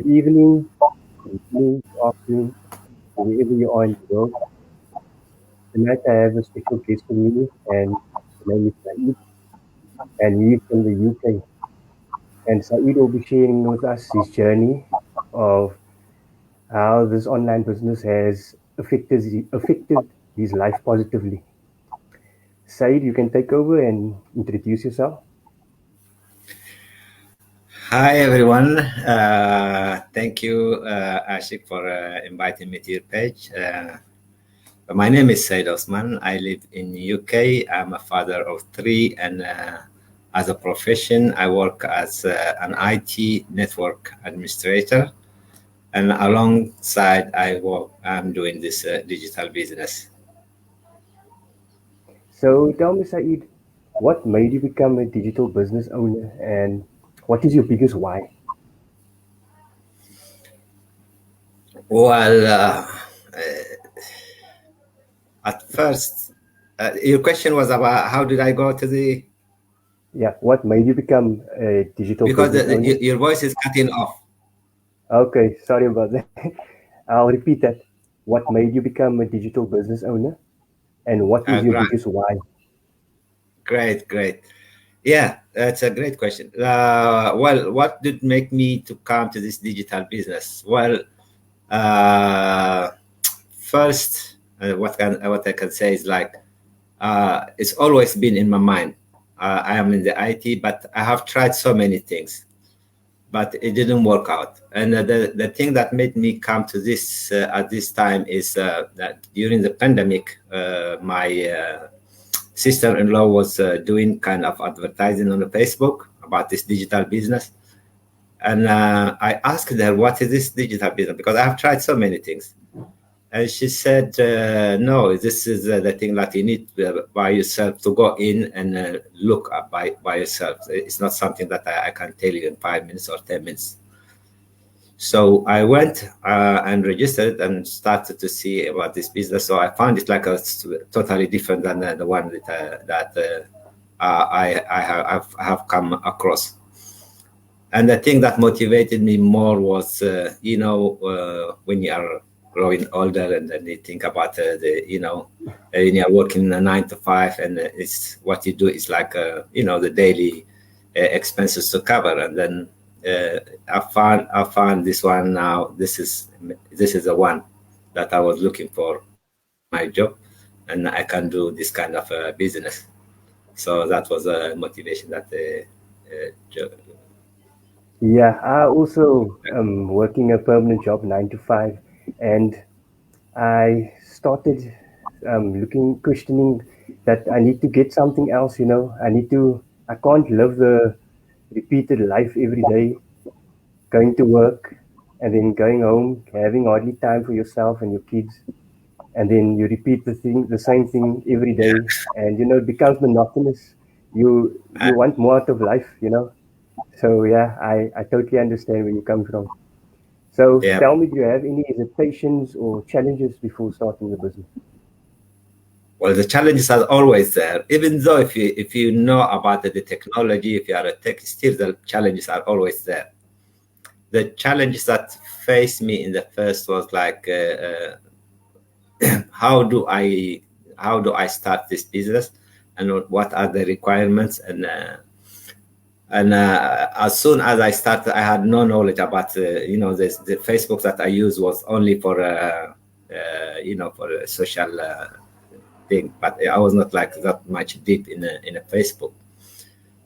evening, good evening, good afternoon, wherever you are in the world. Tonight I have a special guest with me, and his name is Saeed, and he's from the UK. And Saeed will be sharing with us his journey of how this online business has affected his life positively. Saeed, you can take over and introduce yourself. Hi everyone. Thank you, Aashieq, for inviting me to your page. My name is Said Osman. I live in UK. I'm a father of three, and as a profession, I work as an IT network administrator. And alongside, I'm doing this digital business. So tell me, Saeed, what made you become a digital business owner, and what is your biggest why? Well, at first, your question was about how did I go to the Yeah, what made you become a digital because business owner? your voice is cutting off. Okay, sorry about that. I'll repeat that. What made you become a digital business owner? And what is your Great, biggest why? great. Yeah, that's a great question. Well, what did make me to come to this digital business? Well, uh, first, what I can say is like it's always been in my mind. I am in the IT, but I have tried so many things, but it didn't work out. And the thing that made me come to this at this time is that during the pandemic, my sister-in-law was doing kind of advertising on the Facebook about this digital business. And I asked her, what is this digital business? Because I have tried so many things. And she said, no, this is the thing that you need by yourself to go in and look up by yourself. It's not something that I can tell you in 5 minutes or 10 minutes. So I went and registered and started to see about this business. So I found it like a totally different than the one that I have come across. And the thing that motivated me more was, when you are growing older and then you think about when you're working a 9 to 5 and it's what you do is like, the daily expenses to cover. And then I found this one now. This is the one that I was looking for my job, and I can do this kind of business. So that was a motivation that Yeah, I also am working a permanent job, 9 to 5, and I started questioning that I need to get something else. I can't live the repeated life every day, going to work and then going home, having hardly time for yourself and your kids, and then you repeat the same thing every day, and it becomes monotonous. You want more out of life. So yeah, I totally understand where you come from. So yeah. tell me, do you have any hesitations or challenges before starting the business? Well, the challenges are always there. Even though if you know about the technology, if you are a tech, still the challenges are always there. The challenges that faced me in the first was like, how do I start this business, and what are the requirements, and as soon as I started, I had no knowledge about the Facebook that I use was only for for a social thing, but I was not like that much deep in a Facebook.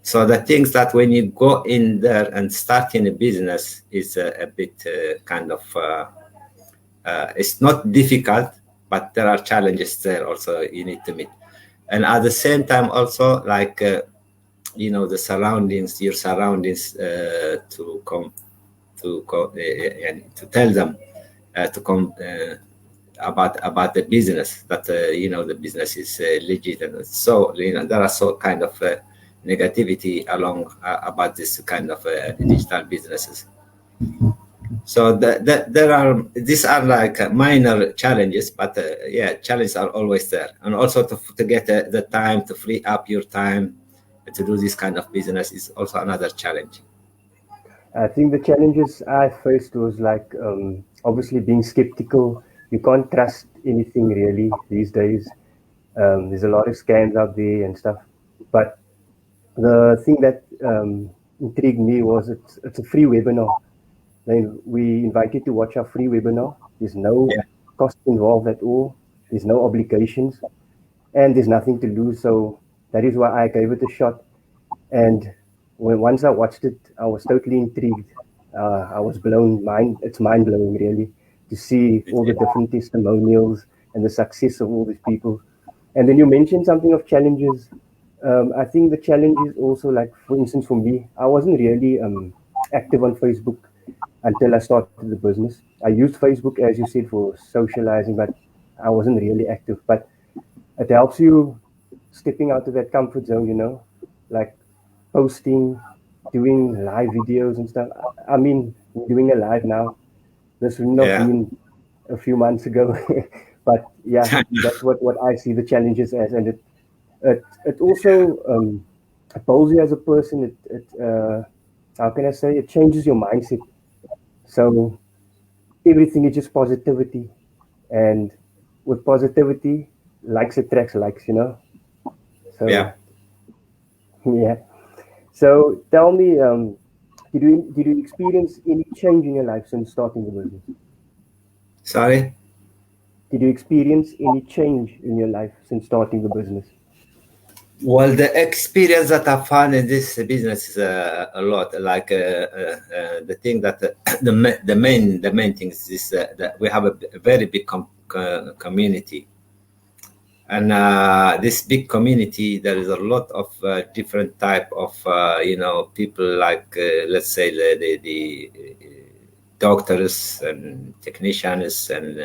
So the things that when you go in there and starting a business is a bit kind of it's not difficult, but there are challenges there also you need to meet. And at the same time also, like the surroundings, your surroundings, and to tell them to come about the business, that the business is legit. And so there are so kind of negativity along about this kind of digital businesses. So there are, these are like minor challenges, but yeah, challenges are always there. And also to get the time to free up your time to do this kind of business is also another challenge. I think the challenges I faced was like obviously being skeptical. You can't trust anything really these days. There's a lot of scams out there and stuff. But the thing that intrigued me was it's a free webinar. Then we invite you to watch our free webinar. There's no Yeah, cost involved at all. There's no obligations, and there's nothing to lose. So that is why I gave it a shot. And once I watched it, I was totally intrigued. I was blown mind. It's mind blowing, really, to see all the different testimonials and the success of all these people. And then you mentioned something of challenges. I think the challenge is also like, for instance, for me, I wasn't really active on Facebook until I started the business. I used Facebook, as you said, for socializing, but I wasn't really active. But it helps you stepping out of that comfort zone, like posting, doing live videos and stuff. I mean, we're doing a live now. This wouldn't have yeah, been a few months ago, but yeah, that's what I see the challenges as, and it also molds you as a person. It how can I say, it changes your mindset. So everything is just positivity, and with positivity, likes attracts likes. yeah. So yeah. So tell me, did you experience any change in your life since starting the business? Sorry. Did you experience any change in your life since starting the business? Well, the experience that I found in this business is a lot. Like the thing that the main thing is this, that we have a very big community, and this big community, there is a lot of different type of people, like let's say the doctors and technicians and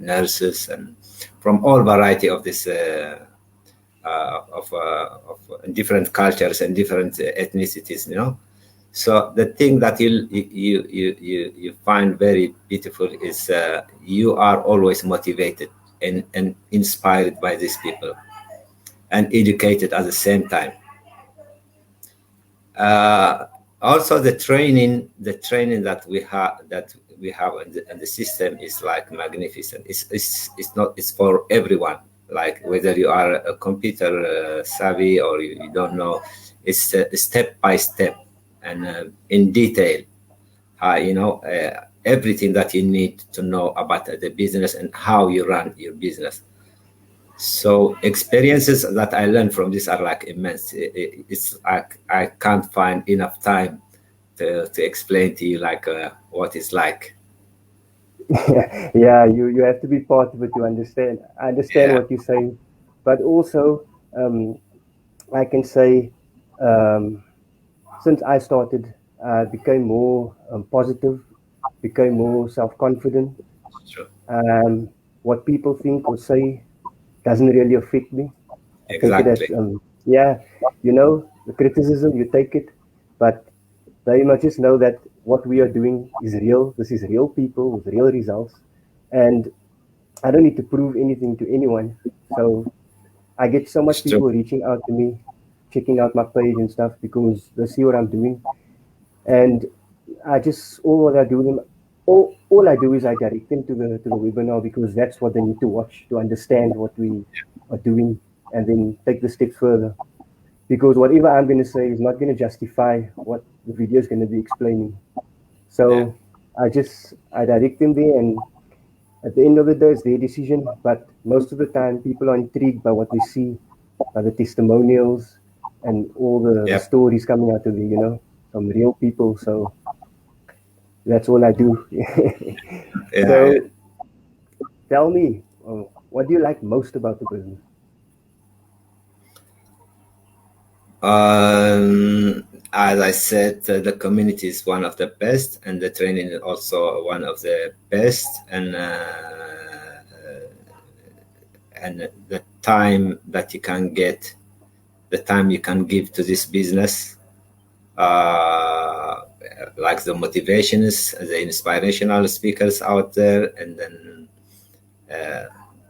nurses, and from all variety of this of different cultures and different ethnicities, so the thing that you find very beautiful is you are always motivated and inspired by these people, and educated at the same time. Uh, Also, the training that we have and the system is like magnificent. It's not, it's for everyone. Like whether you are a computer savvy or you don't know, it's step by step and in detail. Everything that you need to know about the business and how you run your business. So experiences that I learned from this are like immense. It's like I can't find enough time to explain to you like what it's like. Yeah, you have to be part of it to understand. I understand Yeah, what you're saying, but also um, I can say um, since I started, I became more positive, became more self-confident. sure. What people think or say doesn't really affect me. I take it as Exactly. yeah, the criticism, you take it, but they must just know that what we are doing is real. This is real people with real results, and I don't need to prove anything to anyone. So I get so much It's true. people reaching out to me, checking out my page and stuff because they see what I'm doing, and I just all I do is I direct them to the webinar because that's what they need to watch to understand what we are doing, and then take the steps further. Because whatever I'm going to say is not going to justify what the video is going to be explaining. Yeah, So I direct them there, and at the end of the day, it's their decision. But most of the time, people are intrigued by what they see, by the testimonials, and all the yeah, stories coming out of there, from real people. So that's all I do. yeah. So tell me, what do you like most about the business? As I said, the community is one of the best, and the training is also one of the best, and the time that you can get, the time you can give to this business, uh, like the motivations, the inspirational speakers out there, and then uh,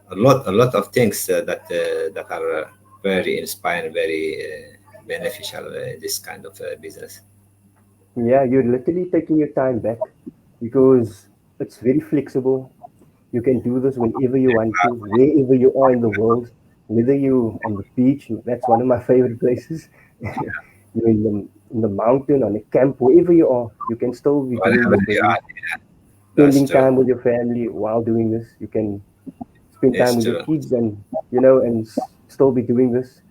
a lot of things that are very inspiring, very beneficial in this kind of business. Yeah, you're literally taking your time back because it's very flexible. You can do this whenever you want to, wherever you are in the world, whether you on the beach, that's one of my favorite places. You're in the mountain, on a camp, wherever you are, you can still be doing Whatever this you business, are, that's spending true. time with your family while doing this. You can spend time It's with your true. kids and still be doing this.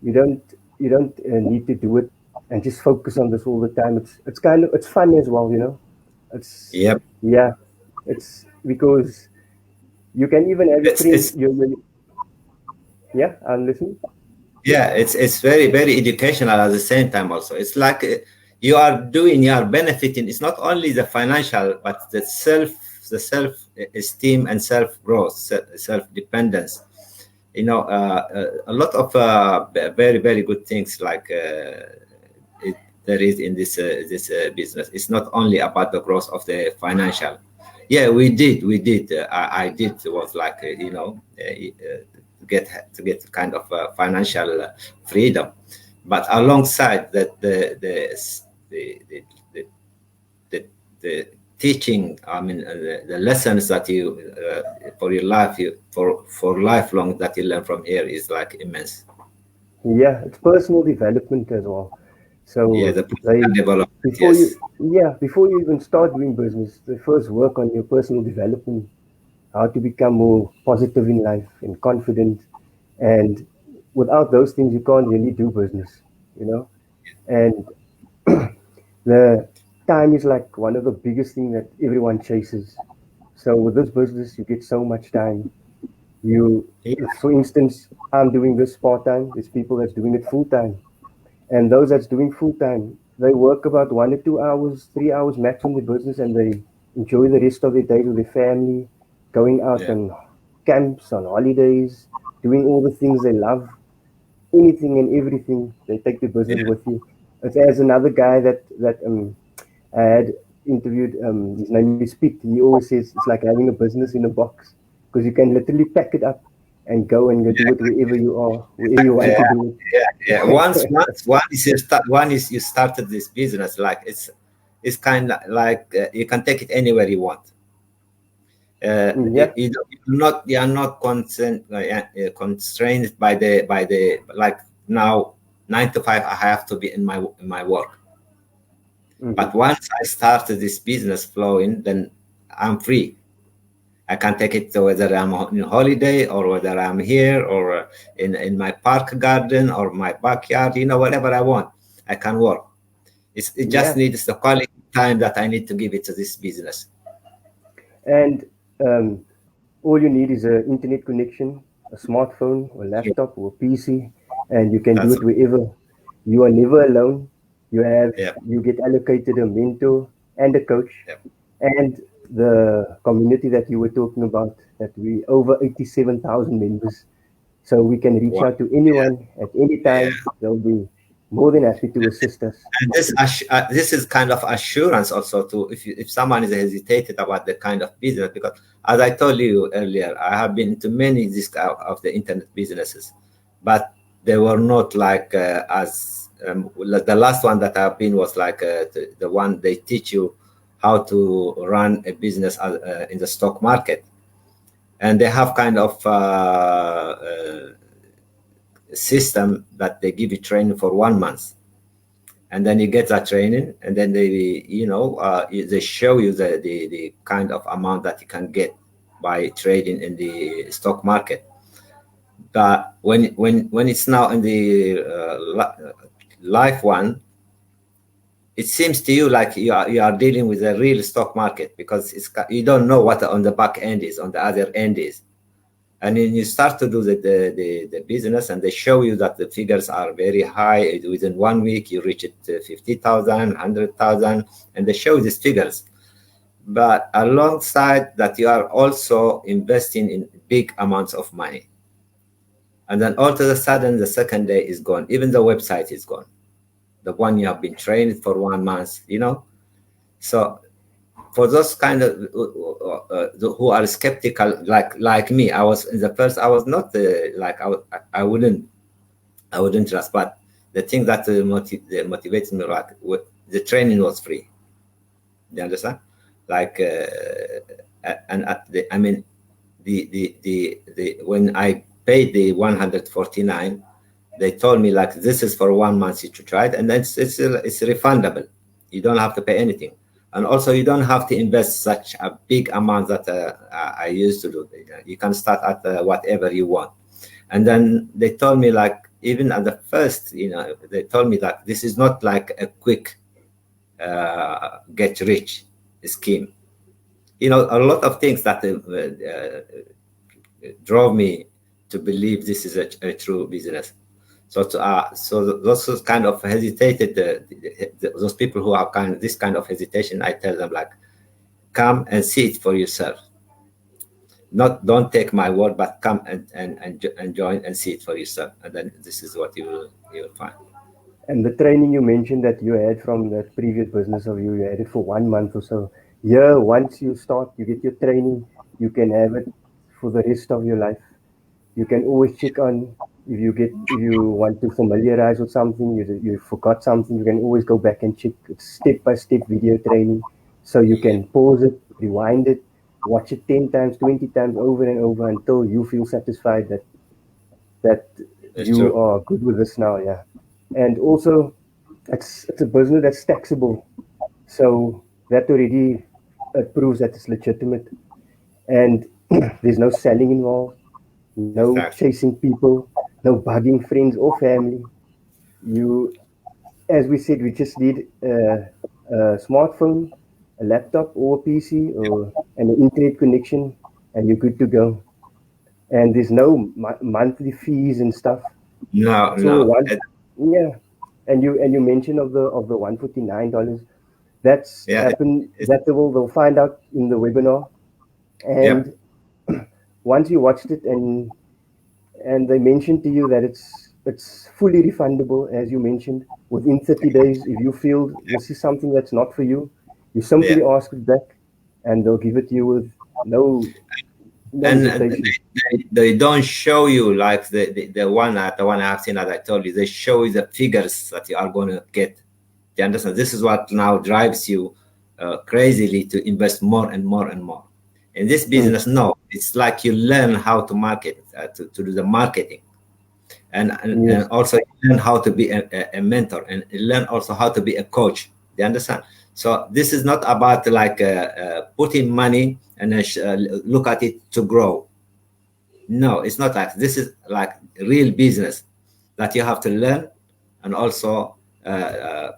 You don't need to do it and just focus on this all the time. It's fun as well, it's Yep. yeah, it's because you can even have your friends. It's Yeah, I'm listening. yeah, it's very very educational at the same time. Also, it's like you are benefiting. It's not only the financial, but the self esteem and self growth, self dependence. A lot of very very good things like there is in this business. It's not only about the growth of the financial. Yeah, we did. I did was like to get kind of financial freedom, but alongside that the the, the, the, the teaching, I mean, the lessons that you for your life, for lifelong that you learn from here is like immense. Yeah, it's personal development as well. Yeah, So the personal they development. before you Yes. yeah before you even start doing business, they first work on your personal development, how to become more positive in life and confident. And without those things, you can't really do business, you know. And the time is like one of the biggest things that everyone chases. So with this business, you get so much time. You, Yeah, for instance, I'm doing this part time. There's people that's doing it full time, and those that's doing full time, they work about 1 or 2 hours, 3 hours max on the business, and they enjoy the rest of their day with their family, going out yeah, on camps, on holidays, doing all the things they love, anything and everything. They take the business yeah, with you. It's as another guy that I had interviewed. His name is Pete. He always says it's like having a business in a box because you can literally pack it up and go and go do it wherever you are, wherever you want to yeah, do yeah. it. One is you started this business, like it's kind of like you can take it anywhere you want. Yeah, You are not constrained by the like now 9 to 5. I have to be in my work. hmm, But once I started this business flowing, then I'm free. I can take it to whether I'm on holiday or whether I'm here or in my park garden or my backyard, whatever I want, I can work. It just yeah. needs the quality time that I need to give it to this business. And um, all you need is an internet connection, a smartphone, or Yeah, laptop, or PC, and you can do that's it wherever. You are never alone. yeah, You get allocated a mentor and a coach, yeah, and the community that you were talking about, that we over 87,000 members, so we can reach wow, out to anyone at any yeah. time. They'll be more than happy to assist us. And this is kind of assurance also to if someone is hesitated about the kind of business, because as I told you earlier, I have been to many this of the internet businesses, but they were not like as the last one that I've been was like the one they teach you how to run a business in the stock market, and they have kind of system that they give you training for 1 month, and then you get that training, and then they show you the kind of amount that you can get by trading in the stock market. But when it's now in the life one, it seems to you like you are dealing with a real stock market, because you don't know what on the back end is, on the other end is. And then you start to do the business, and they show you that the figures are very high. Within 1 week you reach it 50,000, and they show these figures. But alongside that, you are also investing in big amounts of money, and then all of a sudden the second day is gone, even the website is gone, the one you have been trained for 1 month. So for those kind of who are skeptical, like me, I was in the first. I was not like I wouldn't trust. But the thing that motivates me, like the training was free. You understand? Like, and I mean, the when I paid the 149, they told me like this is for 1 month you should try it, and then it's refundable. You don't have to pay anything, and also you don't have to invest such a big amount that I used to do. You can start at whatever you want. And then they told me like even at the first, they told me that this is not like a quick get rich scheme. A lot of things that drove me to believe this is a true business. So those kind of hesitated, those people who have this kind of hesitation, I tell them like, come and see it for yourself. Don't take my word, but come and join and see it for yourself, and then this is what you will find. And the training you mentioned that you had from that previous business of you had it for 1 month or so. Yeah, once you start, you get your training, you can have it for the rest of your life. You can always check on if you want to familiarize with something, you forgot something, you can always go back and check. It's step by step video training, so you can pause it, rewind it, watch it 10 times, 20 times, over and over until you feel satisfied that That's you true. are good with this now. Yeah, and also it's a business that's taxable, so that already proves that it's legitimate, and there's no selling involved, no Exactly. chasing people, no bugging friends or family. You, as we said, we just need a smartphone, a laptop or a PC, and an internet connection, and you're good to go. And there's no monthly fees and stuff. No, It's all no. one. Yeah, and you mentioned of the $149. That's Yeah, happened. it's, That they'll find out in the webinar. yep, And once you watched it and they mentioned to you that it's fully refundable, as you mentioned, within 30 days. If you feel this is something that's not for you, you simply yeah. ask it back, and they'll give it to you with no And hesitation. they don't show you like the one I've seen, as I told you. They show you the figures that you are going to get. Do you understand? This is what now drives you crazily to invest more and more and more. In this Mm, business, no, it's like you learn how to market, to do the marketing, and yes, also learn how to be a mentor, and learn also how to be a coach. Do you understand? So this is not about like putting money and then look at it to grow. No, it's not like this is like real business that you have to learn, and also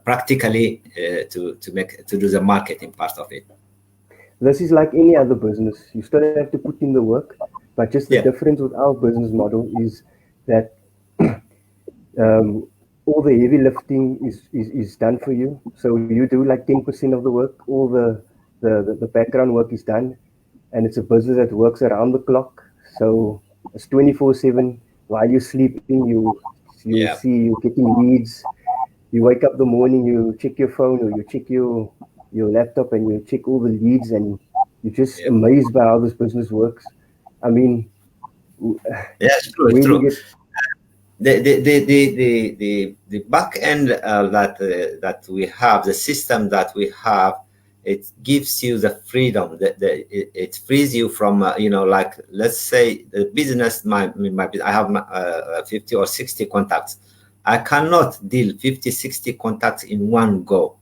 practically to do the marketing part of it. this is like any other business. You still have to put in the work, but just the Yeah, difference with our business model is that um, all the heavy lifting is done for you. So you do like 10% of the work. All the background work is done, and it's a business that works around the clock. So it's 24/7. While you're sleeping, you yeah, see you're getting leads. You wake up the morning, you check your phone or you check your laptop, and you check all the leads, and you're just yeah. amazed by how this business works. I mean, Yeah, it's true. It's when you true. get The back end that we have, the system that we have, it gives you the freedom. It frees you from like, let's say the business, I have 50 or 60 contacts. I cannot deal 50, 60 contacts in one go,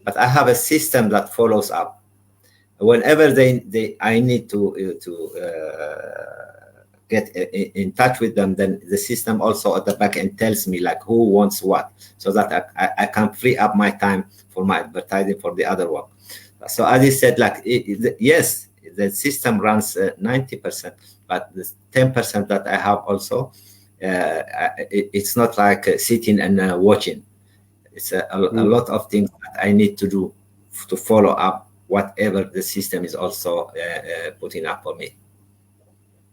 but I have a system that follows up whenever they I need to get in touch with them. Then the system also at the back end tells me like who wants what, so that I can free up my time for my advertising for the other one. So as I said, like yes, the system runs 90%, but the 10% that I have also, it's not like sitting and watching. It's a mm, lot of things that I need to do to follow up whatever the system is also putting up for me.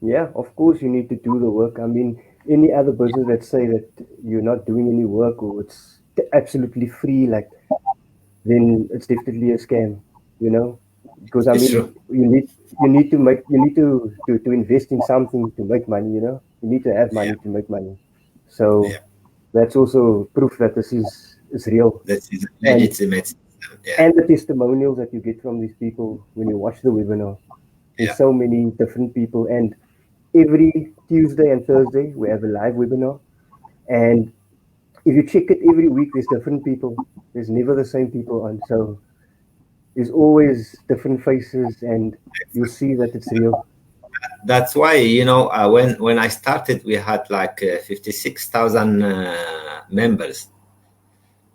yeah, of course you need to do the work. I mean, any other business that say that you're not doing any work or it's absolutely free, like then it's definitely a scam, you know. Because I It's mean, true. you need to invest in something to make money, You need to have Yeah, money to make money. So yeah, that's also proof that this is is real. That is And legitimate system. Yeah, and the testimonials that you get from these people when you watch the webinar. There's yeah. so many different people, and every Tuesday and Thursday we have a live webinar. And if you check it every week, there's different people. There's never the same people on. So there's always different faces, and you'll see that it's real. That's why, when I started, we had like 56,000 members.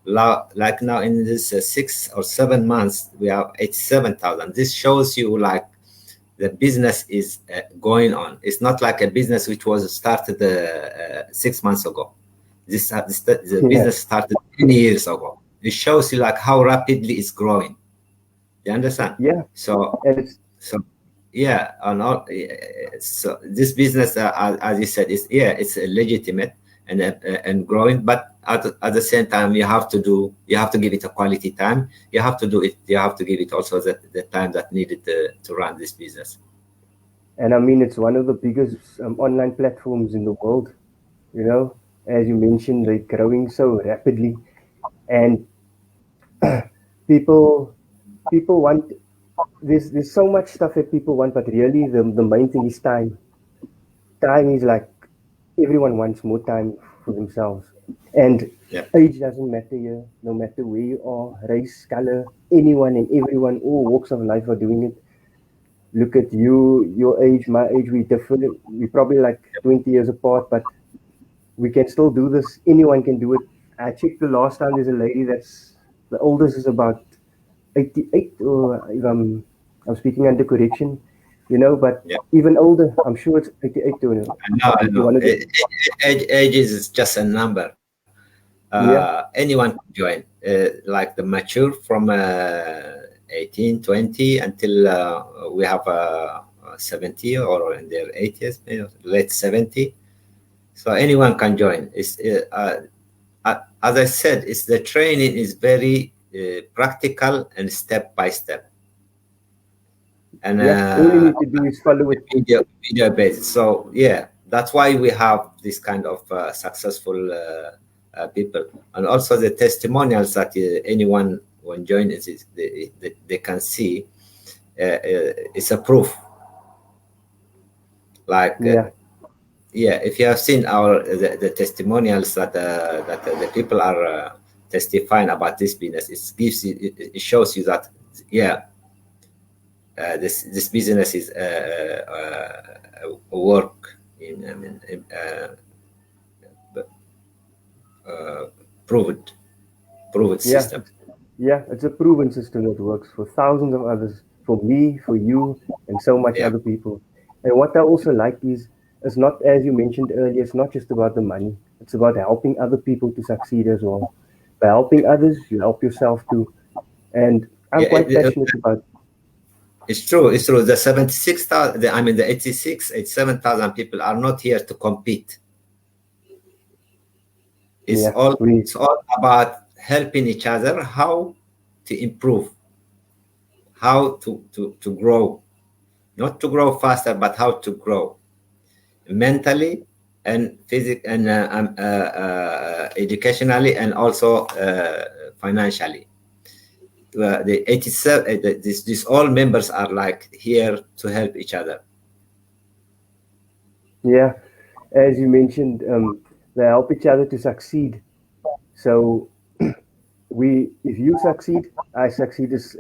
Like now in this 6 or 7 months, we have 87,000. This shows you like the business is going on. It's not like a business which was started 6 months ago. The Yeah, business started 10 years ago. It shows you like how rapidly it's growing. You understand? yeah, So, and it's so yeah, and all, so this business, as you said, is it's legitimate and growing, but at the same time, you have to give it a quality time. You have to give it also the time that needed to run this business. and I mean it's one of the biggest online platforms in the world. You know, as you mentioned, they're growing so rapidly, and people people want there's so much stuff that people want, but really the main thing is time. Time is like everyone wants more time for themselves. And Yeah, age doesn't matter here, no matter where you are, race, color, anyone and everyone, all walks of life are doing it. Look at you, your age, my age, we different. We're probably like 20 years apart, but we can still do this. Anyone can do it. I checked the last time there's a lady that's the oldest is about 88, or if I'm speaking under correction, but yeah. even older, I'm sure it's 88 or I you're know. one of the, Age is just a number. yeah, Anyone can join, like the mature from 18, 20 until we have 70 or in their 80s, late 70. So anyone can join. As I said, it's the training is very practical and step by step, and yeah. All you need to do is follow it. video based. So yeah, that's why we have this kind of successful people, and also the testimonials that anyone when joins they can see. It's a proof. Like Yeah, yeah, if you have seen the testimonials that the people are testifying about this business, it shows you that yeah, this business is work in, I mean, uh, proved proved yeah, system. it's a proven system that works for thousands of others, for me, for you, and so much Yeah, other people. And what I also like is, it's not, as you mentioned earlier, it's not just about the money. It's about helping other people to succeed as well. By helping others, you help yourself too. And I'm yeah. quite passionate about, It's true. It's true. The 76,000, I mean, the 87,000 people are not here to compete. yeah, It's all about helping each other, how to improve, how to grow, not to grow faster, but how to grow mentally and and educationally, and also financially. The 87, these all members are like here to help each other. yeah, as you mentioned, they help each other to succeed. So if you succeed, I succeed. It's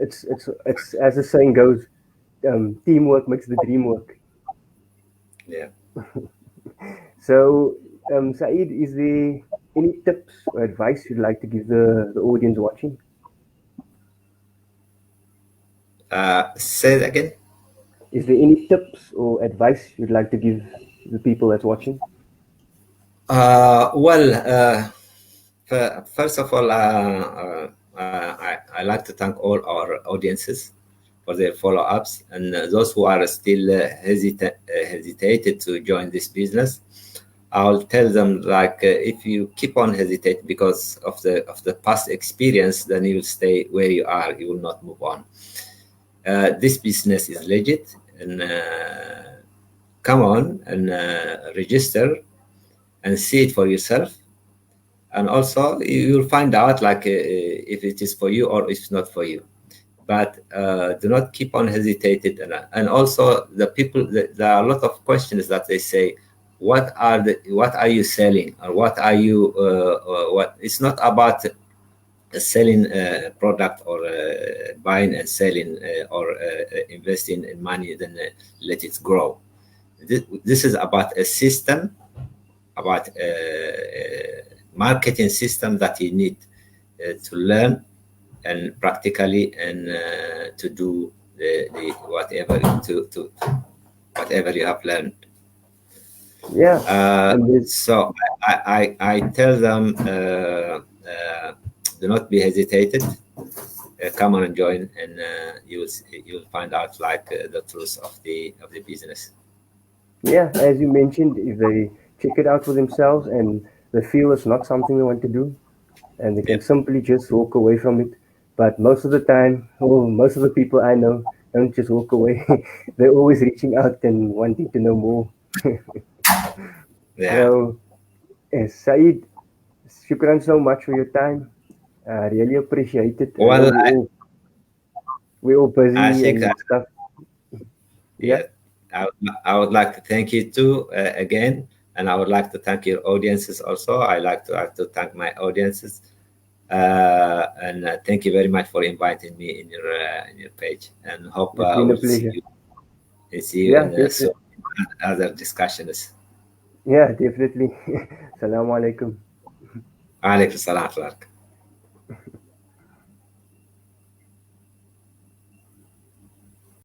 as the saying goes, teamwork makes the dream work. Yeah. So, Saeed, is there any tips or advice you'd like to give the audience watching? Say it again. Is there any tips or advice you'd like to give the people that's watching? Well, first of all, I like to thank all our audiences for their follow-ups, and those who are still hesitated to join this business. I'll tell them like if you keep on hesitating because of the past experience, then you'll stay where you are. You will not move on. This business is legit, and come on and register and see it for yourself. and also you'll find out like if it is for you or if it's not for you. But do not keep on hesitated. And also the people, there are a lot of questions that they say, what are you selling, or what are you what it's not about selling a product, or buying and selling, or investing in money, then let it grow. This is about a system, about a marketing system that you need to learn, and practically, and to do the whatever, to whatever you have learned. Yeah, and there's So I tell them, do not be hesitated. Come on and join, and you'll find out like the truth of the business. yeah, as you mentioned, if they check it out for themselves and they feel it's not something they want to do, and they Yeah, can simply just walk away from it. But most of the time, or most of the people I know don't just walk away. They're always reaching out and wanting to know more. yeah. So, Saeed, shukran so much for your time. I really appreciate it. I know Well, we're all I busy think and stuff. Yeah, yeah, I would like to thank you too, again, and I would like to thank your audiences also. I like to thank my audiences, and thank you very much for inviting me in your page, and hope it's been a we'll pleasure. see you Yeah, in definitely. soon other discussions. Yeah, definitely. Assalamu alaikum. Alaikum salam.